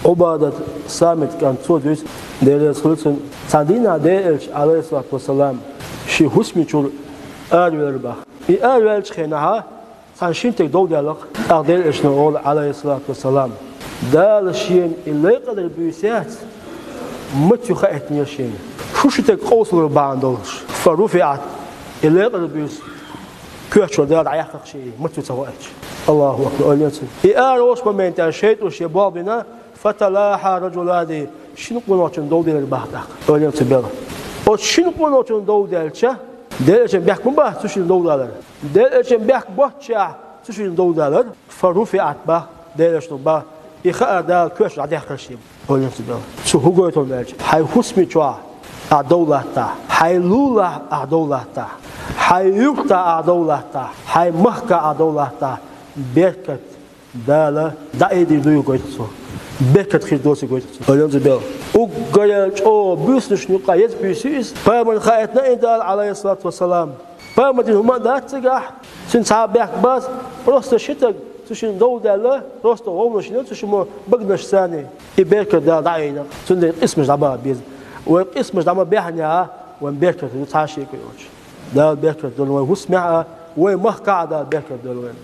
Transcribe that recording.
عبادة صامت كان صوديس دير سلسن صدينا دير عليه الصلاة والسلام شي حسمي شو أرويل بخ أرويل خناها سانشين تقدو دلق أقدر إشنو عليه الصلاة والسلام دال شين اللي قدر بيسات متى خاتني شين شو شتك قوسل باندولش فرفعت اللي قدر بيس كيف دال عياق شيء متى سويت الله أكبر أوليتن أروش بمن تشيت وشي بابنا فتلاحى رجلان شنو قنوتن دو دل البحر أوليتن بيرا أو شنو قنوتن دو دلشة دلشة بيحكم به تشين دو دلر دلشة بيحك بحشة تشين دو دلر فرفعت به دلشة به يخاء دال كيف عياق شيء أوليتن بيرا شو هو قوتهم دلش هاي حسمي شوا أدولته هاي لولا أدولته هاي يقطع أدولته هاي مهكا أدولته بيركت دالا دايدي دوي قويتسو بيركت خير دوسي قويتسو أوليتن بيرا وقال أو بيسنش نقايت بيسيس فمن خايتنا إندال عليه الصلاة والسلام فمن هما ذات سجاح سنساب بيك بس روست شتك تشين دو دالا روست وونش نت تشمو بقنش ثاني يبيركت دال داينا سند اسمش دابا بيز واسمش دابا بيحنيا وين بيركت يتعاشي كيوش دال بيركت دول وين هو سمعها وين مهكا دال بيركت دول وين